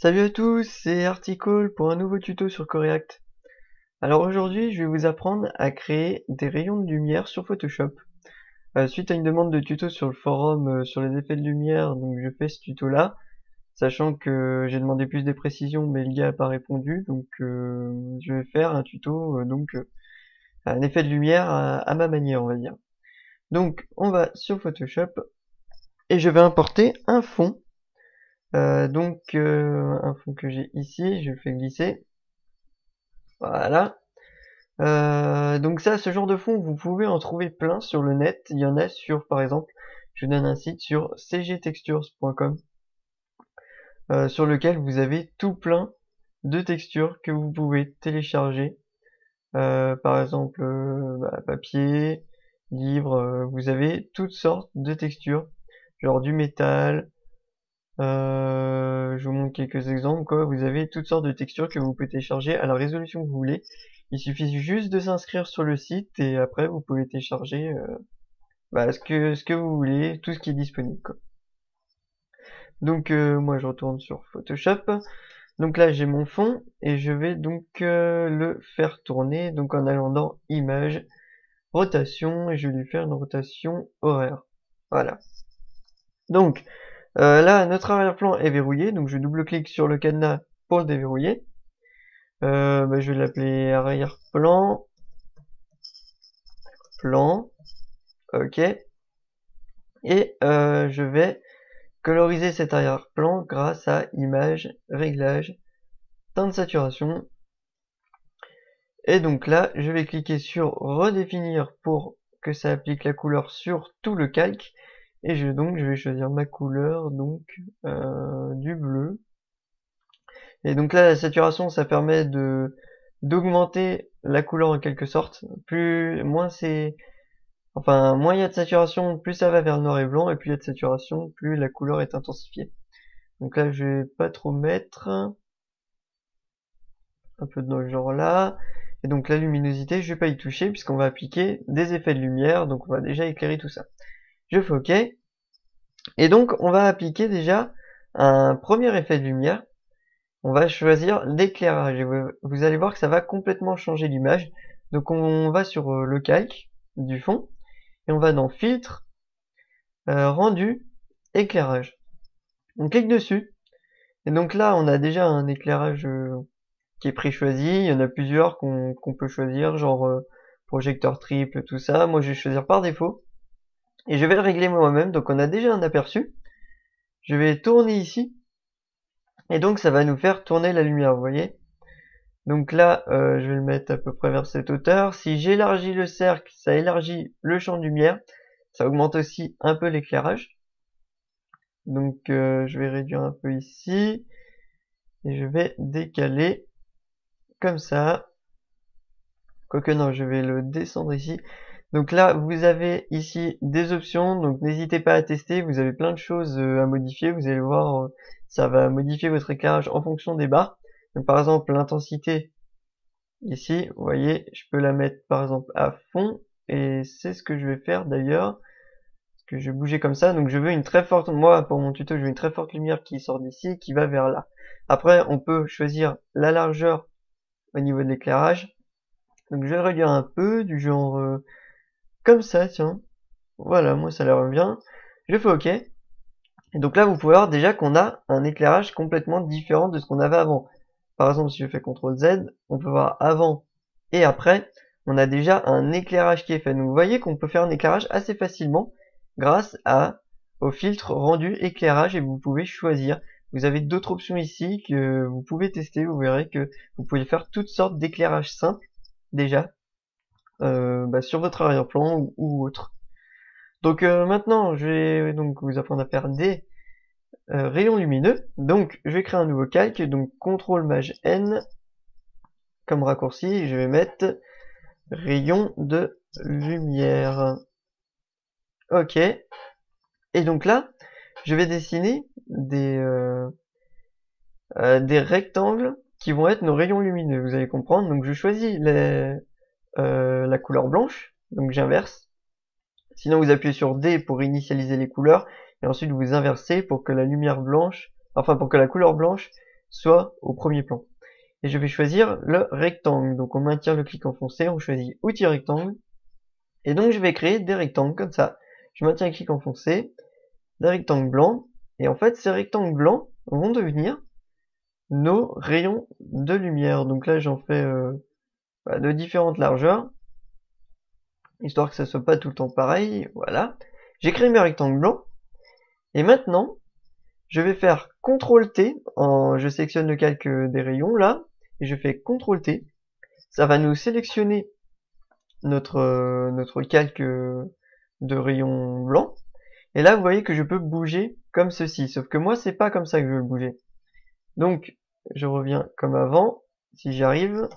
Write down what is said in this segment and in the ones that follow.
Salut à tous, c'est Articole pour un nouveau tuto sur Coreact. Alors aujourd'hui, je vais vous apprendre à créer des rayons de lumière sur Photoshop. Suite à une demande de tuto sur le forum sur les effets de lumière, donc je fais ce tuto-là, sachant que j'ai demandé plus de précisions, mais le gars n'a pas répondu, donc je vais faire un tuto, un effet de lumière à ma manière, on va dire. Donc on va sur Photoshop et je vais importer un fond. Un fond que j'ai ici, je le fais glisser. Voilà. Donc ça, ce genre de fond, vous pouvez en trouver plein sur le net. Il y en a sur, par exemple, je vous donne un site sur cgtextures.com sur lequel vous avez tout plein de textures que vous pouvez télécharger. Par exemple, papier, livre, vous avez toutes sortes de textures, genre du métal. Je vous montre quelques exemples, quoi. Vous avez toutes sortes de textures que vous pouvez télécharger à la résolution que vous voulez. Il suffit juste de s'inscrire sur le site et après vous pouvez télécharger ce que vous voulez, tout ce qui est disponible, quoi. Donc moi je retourne sur Photoshop. Donc là j'ai mon fond et je vais donc le faire tourner donc en allant dans Images, Rotation, et je vais lui faire une rotation horaire. Voilà. Donc là notre arrière-plan est verrouillé, donc je double-clique sur le cadenas pour le déverrouiller. Je vais l'appeler arrière-plan, plan, ok, et je vais coloriser cet arrière-plan grâce à Images, Réglages, Teinte de saturation, et donc là je vais cliquer sur redéfinir pour que ça applique la couleur sur tout le calque, et je vais choisir ma couleur, donc du bleu. Et donc là la saturation ça permet d'augmenter la couleur en quelque sorte. Moins il y a de saturation, plus ça va vers le noir et blanc, et plus il y a de saturation, plus la couleur est intensifiée. Donc là je vais pas trop mettre, un peu dans le genre là. Et donc la luminosité je vais pas y toucher puisqu'on va appliquer des effets de lumière, donc on va déjà éclairer tout ça. Je fais OK. Et donc on va appliquer déjà un premier effet de lumière. On va choisir l'éclairage, et vous allez voir que ça va complètement changer l'image. Donc on va sur le calque du fond, et on va dans Filtre, Rendu, Éclairage. On clique dessus, et donc là on a déjà un éclairage qui est pré-choisi. Il y en a plusieurs qu'on peut choisir, genre projecteur triple, tout ça. Moi je vais choisir par défaut, et je vais le régler moi-même. Donc on a déjà un aperçu. Je vais tourner ici, et donc ça va nous faire tourner la lumière, vous voyez. Donc là, je vais le mettre à peu près vers cette hauteur. Si j'élargis le cercle, ça élargit le champ de lumière. Ça augmente aussi un peu l'éclairage. Donc je vais réduire un peu ici. Et je vais décaler comme ça. Quoique non, je vais le descendre ici. Donc là, vous avez ici des options. Donc n'hésitez pas à tester. Vous avez plein de choses à modifier. Vous allez voir, ça va modifier votre éclairage en fonction des barres. Donc par exemple, l'intensité. Ici, vous voyez, je peux la mettre par exemple à fond, et c'est ce que je vais faire d'ailleurs, parce que je vais bouger comme ça. Donc je veux une très forte, moi pour mon tuto, je veux une très forte lumière qui sort d'ici, qui va vers là. Après, on peut choisir la largeur au niveau de l'éclairage. Donc je vais le réduire un peu, du genre comme ça, tiens. Voilà, moi ça a l'air bien. Je fais OK. Et donc là, vous pouvez voir déjà qu'on a un éclairage complètement différent de ce qu'on avait avant. Par exemple, si je fais CTRL Z, on peut voir avant et après, on a déjà un éclairage qui est fait. Donc vous voyez qu'on peut faire un éclairage assez facilement grâce au filtre rendu éclairage, et vous pouvez choisir. Vous avez d'autres options ici que vous pouvez tester. Vous verrez que vous pouvez faire toutes sortes d'éclairages simples déjà sur votre arrière-plan ou autre. Donc maintenant, je vais donc vous apprendre à faire des rayon lumineux. Donc je vais créer un nouveau calque, donc CTRL Maj N comme raccourci, et je vais mettre rayon de lumière. OK. Et donc là, je vais dessiner des rectangles qui vont être nos rayons lumineux, vous allez comprendre. Donc je choisis la couleur blanche, donc j'inverse. Sinon vous appuyez sur D pour initialiser les couleurs, et ensuite vous inversez pour que la lumière blanche, pour que la couleur blanche soit au premier plan. Et je vais choisir le rectangle. Donc on maintient le clic enfoncé, on choisit outil rectangle. Et donc je vais créer des rectangles comme ça. Je maintiens le clic enfoncé, des rectangles blancs. Et en fait, ces rectangles blancs vont devenir nos rayons de lumière. Donc là, j'en fais de différentes largeurs, histoire que ça soit pas tout le temps pareil. Voilà. J'ai créé mes rectangles blancs. Et maintenant, je vais faire CTRL-T. Je sélectionne le calque des rayons là. Et je fais CTRL-T. Ça va nous sélectionner notre calque de rayon blanc. Et là, vous voyez que je peux bouger comme ceci. Sauf que moi, c'est pas comme ça que je veux le bouger. Donc, je reviens comme avant, si j'y arrive.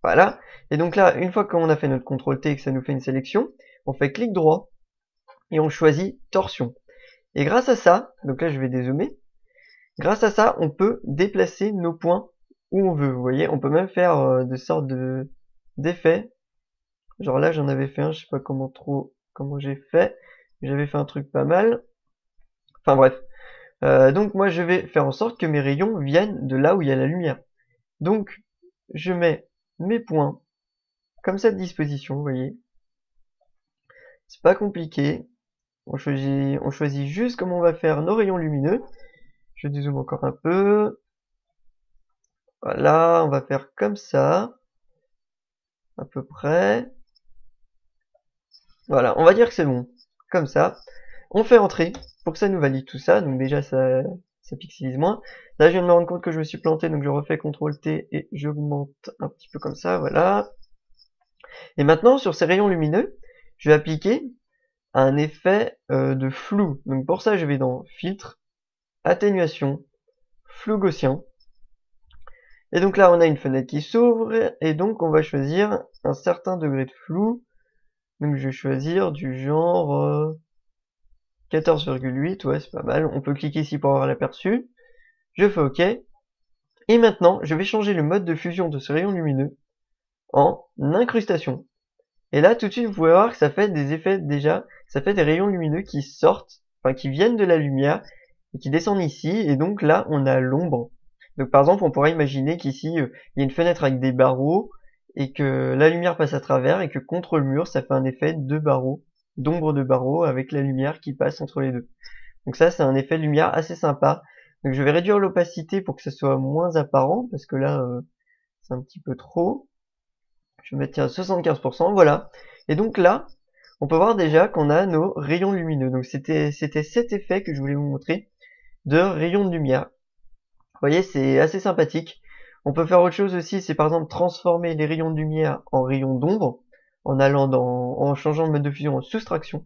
Voilà. Et donc là, une fois qu'on a fait notre CTRL-T et que ça nous fait une sélection, on fait clic droit et on choisit torsion. Et grâce à ça, donc là je vais dézoomer, grâce à ça, on peut déplacer nos points où on veut. Vous voyez, on peut même faire des sortes d'effets. Genre là, j'en avais fait un, je sais pas comment j'ai fait. J'avais fait un truc pas mal. Enfin bref. Donc moi, je vais faire en sorte que mes rayons viennent de là où il y a la lumière. Donc, je mets mes points comme cette disposition, vous voyez. C'est pas compliqué. On choisit juste comment on va faire nos rayons lumineux. Je dézoome encore un peu. Voilà, on va faire comme ça. À peu près. Voilà, on va dire que c'est bon. Comme ça. On fait entrer pour que ça nous valide tout ça. Donc déjà, ça pixelise moins. Là, je viens de me rendre compte que je me suis planté. Donc je refais CTRL-T et j'augmente un petit peu comme ça. Voilà. Et maintenant, sur ces rayons lumineux, je vais appliquer un effet de flou. Donc pour ça, je vais dans Filtre, Atténuation, Flou gaussien. Et donc là, on a une fenêtre qui s'ouvre, et donc on va choisir un certain degré de flou. Donc je vais choisir du genre 14,8, ouais c'est pas mal. On peut cliquer ici pour avoir l'aperçu. Je fais OK. Et maintenant, je vais changer le mode de fusion de ce rayon lumineux en incrustation. Et là, tout de suite, vous pouvez voir que ça fait des effets déjà, ça fait des rayons lumineux qui sortent, enfin qui viennent de la lumière, et qui descendent ici, et donc là, on a l'ombre. Donc par exemple, on pourrait imaginer qu'ici, il y a une fenêtre avec des barreaux, et que la lumière passe à travers, et que contre le mur, ça fait un effet de barreaux, d'ombre de barreaux, avec la lumière qui passe entre les deux. Donc ça, c'est un effet de lumière assez sympa. Donc je vais réduire l'opacité pour que ce soit moins apparent, parce que là, c'est un petit peu trop. Je vais mettre à 75%, voilà. Et donc là, on peut voir déjà qu'on a nos rayons lumineux. Donc c'était cet effet que je voulais vous montrer de rayons de lumière. Vous voyez, c'est assez sympathique. On peut faire autre chose aussi, c'est par exemple transformer les rayons de lumière en rayons d'ombre en changeant le mode de fusion en soustraction.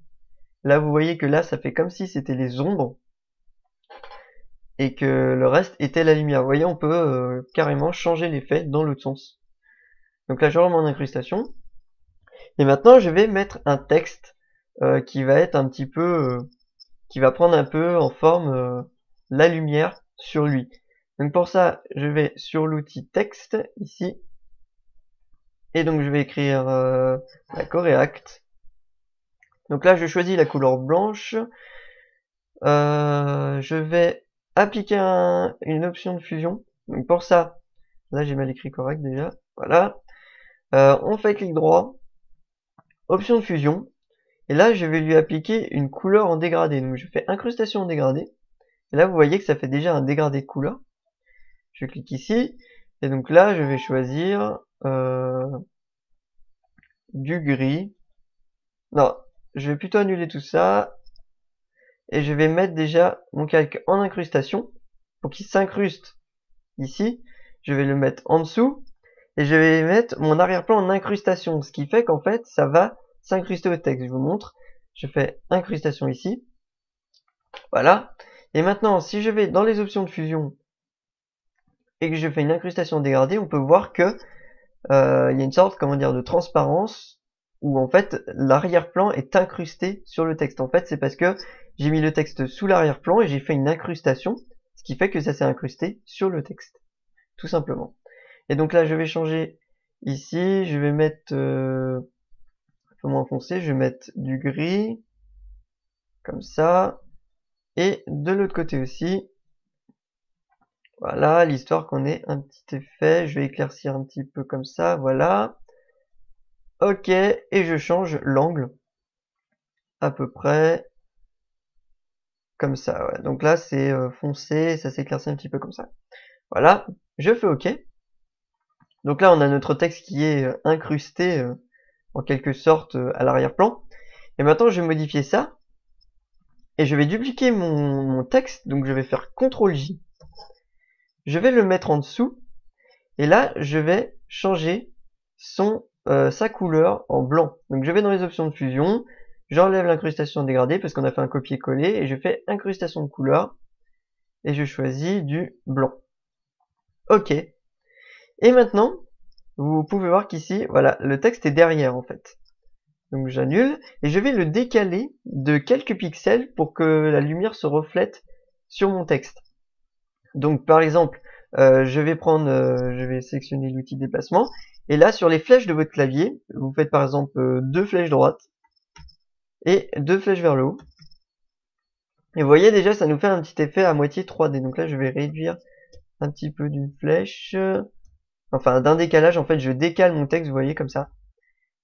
Là, vous voyez que là, ça fait comme si c'était les ombres et que le reste était la lumière. Vous voyez, on peut carrément changer l'effet dans l'autre sens. Donc là, je remets en incrustation. Et maintenant, je vais mettre un texte qui va être un petit peu, qui va prendre un peu en forme la lumière sur lui. Donc pour ça, je vais sur l'outil texte ici, et donc je vais écrire la Coreact. Donc là, je choisis la couleur blanche. Je vais appliquer une option de fusion. Donc pour ça, là j'ai mal écrit correct déjà. Voilà. On fait clic droit, option de fusion. Et là, je vais lui appliquer une couleur en dégradé. Donc je fais incrustation en dégradé. Et là, vous voyez que ça fait déjà un dégradé de couleur. Je clique ici. Et donc là, je vais choisir du gris. Non, je vais plutôt annuler tout ça. Et je vais mettre déjà mon calque en incrustation. Pour qu'il s'incruste ici. Je vais le mettre en dessous. Et je vais mettre mon arrière-plan en incrustation. Ce qui fait qu'en fait, ça va s'incruster au texte. Je vous montre. Je fais incrustation ici. Voilà. Et maintenant, si je vais dans les options de fusion et que je fais une incrustation dégradée, on peut voir que il y a une sorte, comment dire, de transparence où en fait l'arrière-plan est incrusté sur le texte. En fait, c'est parce que j'ai mis le texte sous l'arrière-plan et j'ai fait une incrustation, ce qui fait que ça s'est incrusté sur le texte, tout simplement. Et donc là, je vais changer ici, je vais mettre un peu moins foncé, je vais mettre du gris, comme ça, et de l'autre côté aussi, Voilà, l'histoire qu'on ait un petit effet. Je vais éclaircir un petit peu comme ça, voilà. Ok, et je change l'angle. À peu près comme ça, ouais. Donc là, c'est foncé, ça s'éclaircit un petit peu comme ça. Voilà, je fais OK. Donc là, on a notre texte qui est incrusté en quelque sorte à l'arrière-plan. Et maintenant, je vais modifier ça. Et je vais dupliquer mon texte. Donc je vais faire CTRL-J. Je vais le mettre en dessous. Et là, je vais changer sa couleur en blanc. Donc je vais dans les options de fusion. J'enlève l'incrustation dégradée parce qu'on a fait un copier-coller. Et je fais incrustation de couleur. Et je choisis du blanc. OK. Et maintenant, vous pouvez voir qu'ici, voilà, le texte est derrière en fait. Donc j'annule et je vais le décaler de quelques pixels pour que la lumière se reflète sur mon texte. Donc par exemple, je vais sélectionner l'outil déplacement et là sur les flèches de votre clavier, vous faites par exemple deux flèches droites et deux flèches vers le haut. Et vous voyez déjà, ça nous fait un petit effet à moitié 3D. Donc là, je vais réduire un petit peu d'une flèche. Enfin, d'un décalage, en fait, je décale mon texte, vous voyez, comme ça.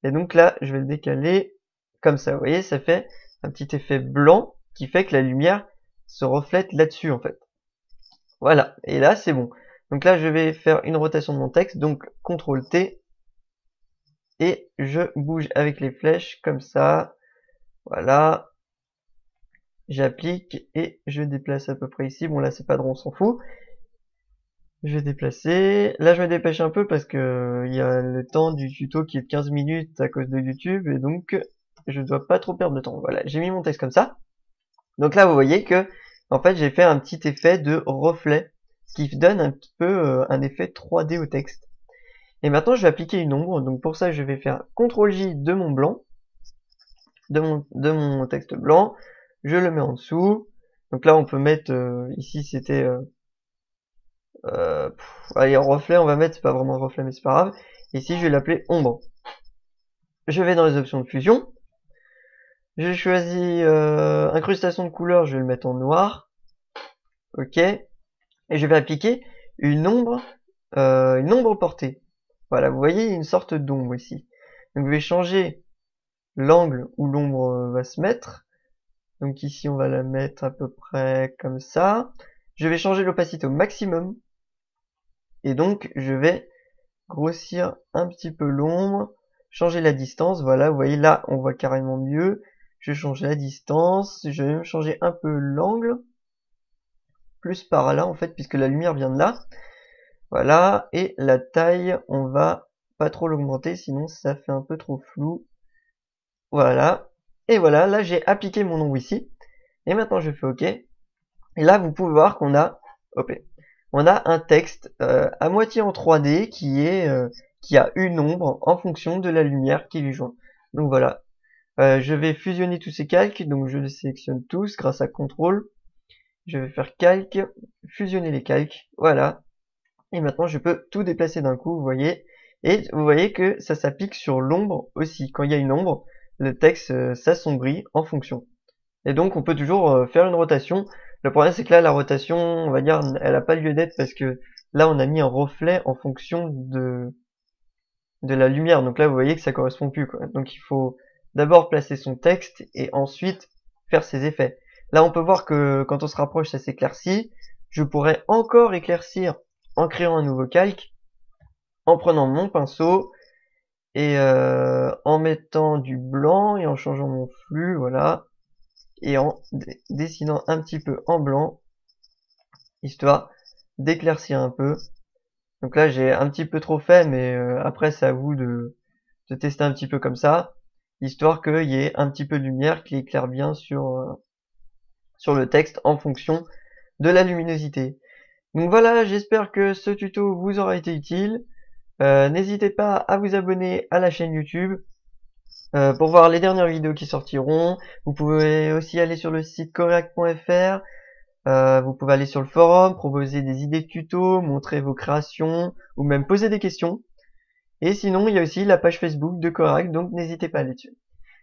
Et donc là, je vais le décaler comme ça. Vous voyez, ça fait un petit effet blanc qui fait que la lumière se reflète là-dessus, en fait. Voilà. Et là, c'est bon. Donc là, je vais faire une rotation de mon texte. Donc, CTRL-T. Et je bouge avec les flèches comme ça. Voilà. J'applique et je déplace à peu près ici. Bon, là, c'est pas drôle, on s'en fout. Je vais déplacer. Là, je me dépêche un peu parce que il y a le temps du tuto qui est de 15 minutes à cause de YouTube et donc je dois pas trop perdre de temps. Voilà, j'ai mis mon texte comme ça. Donc là, vous voyez que en fait, j'ai fait un petit effet de reflet, ce qui donne un petit peu un effet 3D au texte. Et maintenant, je vais appliquer une ombre. Donc pour ça, je vais faire CTRL-J de mon blanc, de mon texte blanc. Je le mets en dessous. Donc là, on peut mettre ici, c'était allez, en reflet, on va mettre, c'est pas vraiment reflet, mais c'est pas grave. Ici, je vais l'appeler ombre. Je vais dans les options de fusion. Je choisis incrustation de couleur, je vais le mettre en noir. OK. Et je vais appliquer une ombre portée. Voilà, vous voyez, une sorte d'ombre ici. Donc, je vais changer l'angle où l'ombre va se mettre. Donc ici, on va la mettre à peu près comme ça. Je vais changer l'opacité au maximum. Et donc, je vais grossir un petit peu l'ombre, changer la distance, voilà, vous voyez là, on voit carrément mieux. Je change la distance, je vais même changer un peu l'angle, plus par là en fait, puisque la lumière vient de là. Voilà, et la taille, on va pas trop l'augmenter, sinon ça fait un peu trop flou. Voilà, et voilà, là j'ai appliqué mon ombre ici, et maintenant je fais OK. Et là, vous pouvez voir qu'on a, hop, on a un texte à moitié en 3D qui a une ombre en fonction de la lumière qui lui joint. Donc voilà, je vais fusionner tous ces calques, donc je les sélectionne tous grâce à CTRL. Je vais faire calque, fusionner les calques, voilà. Et maintenant je peux tout déplacer d'un coup, vous voyez. Et vous voyez que ça s'applique sur l'ombre aussi. Quand il y a une ombre, le texte s'assombrit en fonction. Et donc on peut toujours faire une rotation. Le problème c'est que là la rotation, on va dire, elle n'a pas lieu d'être parce que là on a mis un reflet en fonction de la lumière. Donc là vous voyez que ça correspond plus, quoi. Donc il faut d'abord placer son texte et ensuite faire ses effets. Là on peut voir que quand on se rapproche ça s'éclaircit. Je pourrais encore éclaircir en créant un nouveau calque, en prenant mon pinceau et en mettant du blanc et en changeant mon flux, voilà. Et en dessinant un petit peu en blanc, histoire d'éclaircir un peu. Donc là j'ai un petit peu trop fait, mais après c'est à vous de tester un petit peu comme ça, histoire qu'il y ait un petit peu de lumière qui éclaire bien sur le texte en fonction de la luminosité. Donc voilà, j'espère que ce tuto vous aura été utile. N'hésitez pas à vous abonner à la chaîne YouTube pour voir les dernières vidéos qui sortiront. Vous pouvez aussi aller sur le site coreact.fr. Vous pouvez aller sur le forum, proposer des idées de tutos, montrer vos créations ou même poser des questions. Et sinon, il y a aussi la page Facebook de Coreact, donc n'hésitez pas à aller dessus.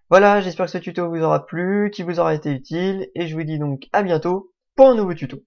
Voilà, j'espère que ce tuto vous aura plu, qu'il vous aura été utile, et je vous dis donc à bientôt pour un nouveau tuto.